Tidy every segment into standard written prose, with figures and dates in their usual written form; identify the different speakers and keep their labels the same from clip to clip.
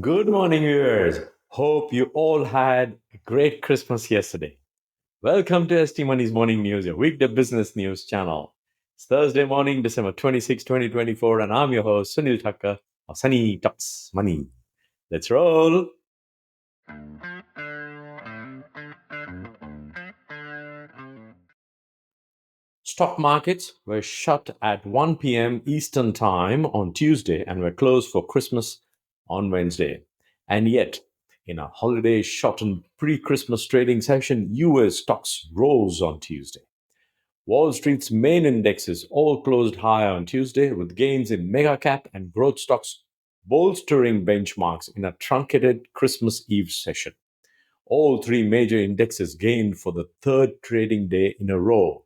Speaker 1: Good morning, viewers. Hope you all had a great Christmas yesterday. Welcome to ST Money's Morning News, your weekday business news channel. It's Thursday morning, December 26, 2024, and I'm your host, Sunil Thakker of Sunny Talks Money. Let's roll. Stock markets were shut at 1 p.m. Eastern Time on Tuesday and were closed for Christmas on Wednesday. And yet, in a holiday shortened pre Christmas trading session, US stocks rose on Tuesday. Wall Street's main indexes all closed higher on Tuesday, with gains in mega cap and growth stocks bolstering benchmarks in a truncated Christmas Eve session. All three major indexes gained for the third trading day in a row.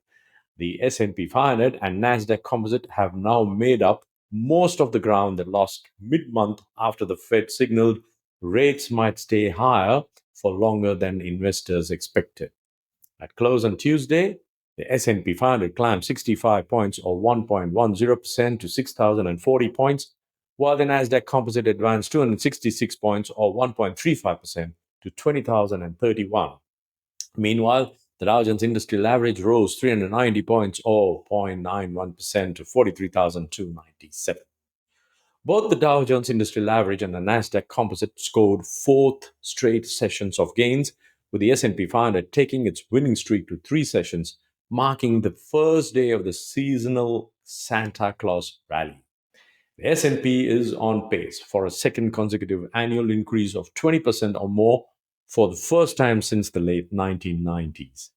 Speaker 1: The S&P 500 and Nasdaq Composite have now made up most of the ground they lost mid-month after the Fed signaled rates might stay higher for longer than investors expected. At close on Tuesday, the S&P 500 climbed 65 points or 1.10% to 6,040 points, while the Nasdaq Composite advanced 266 points or 1.35% to 20,031. Meanwhile, the Dow Jones Industrial Average rose 390 points or 0.91% to 43,297. Both the Dow Jones Industrial Average and the Nasdaq Composite scored fourth straight sessions of gains, with the S&P 500 taking its winning streak to three sessions, marking the first day of the seasonal Santa Claus rally. The S&P is on pace for a second consecutive annual increase of 20% or more for the first time since the late 1990s.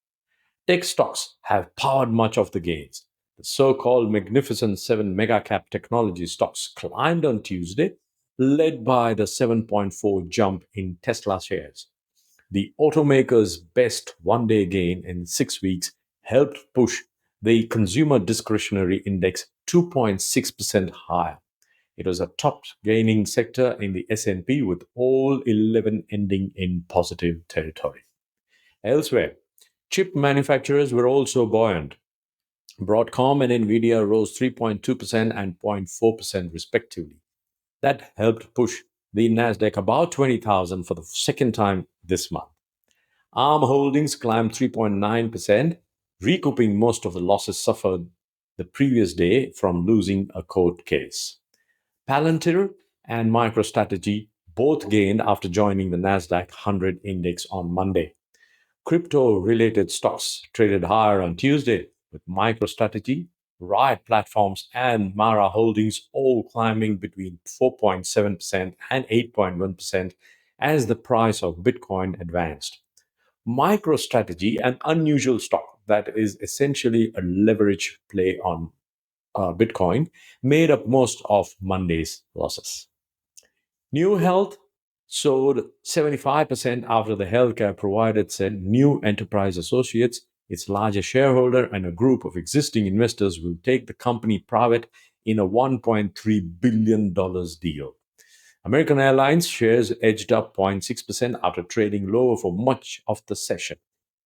Speaker 1: Tech stocks have powered much of the gains. The so-called Magnificent Seven mega-cap technology stocks climbed on Tuesday, led by the 7.4 jump in Tesla shares. The automaker's best one-day gain in 6 weeks helped push the consumer discretionary index 2.6% higher. It was a top gaining sector in the S&P, with all 11 ending in positive territory. Elsewhere, chip manufacturers were also buoyant. Broadcom and Nvidia rose 3.2% and 0.4% respectively. That helped push the Nasdaq above 20,000 for the second time this month. ARM Holdings climbed 3.9%, recouping most of the losses suffered the previous day from losing a court case. Palantir and MicroStrategy both gained after joining the Nasdaq 100 index on Monday. Crypto-related stocks traded higher on Tuesday, with MicroStrategy, Riot Platforms, and Mara Holdings all climbing between 4.7% and 8.1% as the price of Bitcoin advanced. MicroStrategy, an unusual stock that is essentially a leverage play on Bitcoin, made up most of Monday's losses. New Health soared 75% after the healthcare provider said New Enterprise Associates, its largest shareholder, and a group of existing investors will take the company private in a $1.3 billion deal. American Airlines shares edged up 0.6% after trading lower for much of the session.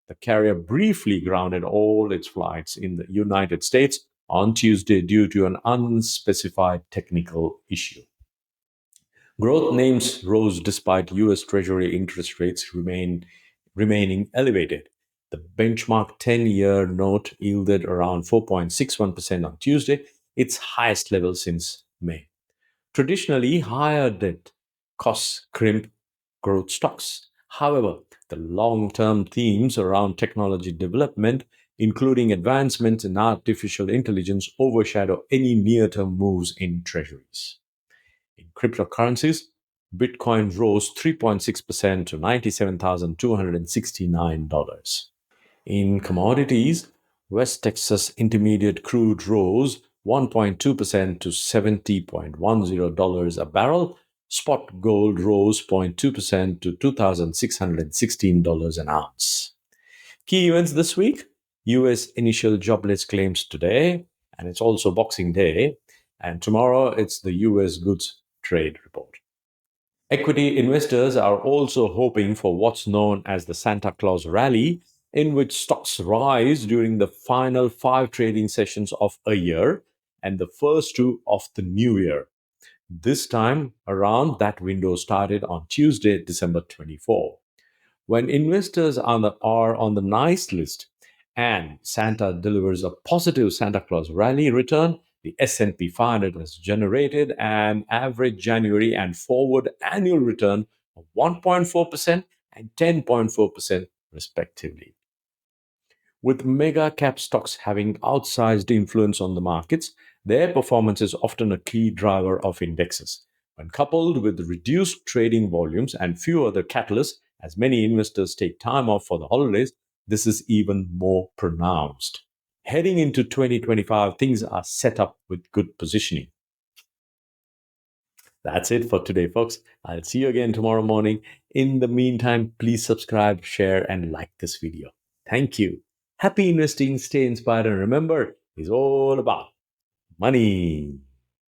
Speaker 1: The carrier briefly grounded all its flights in the United States on Tuesday due to an unspecified technical issue. Growth names rose despite US Treasury interest rates remaining elevated. The benchmark 10-year note yielded around 4.61% on Tuesday, its highest level since May. Traditionally, higher debt costs crimp growth stocks. However, the long-term themes around technology development, including advancements in artificial intelligence, overshadow any near-term moves in treasuries. In cryptocurrencies, Bitcoin rose 3.6% to $97,269. In commodities, West Texas Intermediate crude rose 1.2% to $70.10 a barrel. Spot gold rose 0.2% to $2,616 an ounce. Key events this week: US initial jobless claims today, and it's also Boxing Day. And tomorrow, it's the US goods trade report. Equity investors are also hoping for what's known as the Santa Claus rally, in which stocks rise during the final 5 trading sessions of a year and the first 2 of the new year. This time around, that window started on Tuesday, December 24. When investors are on the nice list and Santa delivers a positive Santa Claus rally return, the S&P 500 has generated an average January and forward annual return of 1.4% and 10.4% respectively. With mega cap stocks having outsized influence on the markets, their performance is often a key driver of indexes. When coupled with reduced trading volumes and few other catalysts, as many investors take time off for the holidays, this is even more pronounced. Heading into 2025, things are set up with good positioning. That's it for today, folks. I'll see you again tomorrow morning. In the meantime, please subscribe, share, and like this video. Thank you. Happy investing, stay inspired, and remember, it's all about money.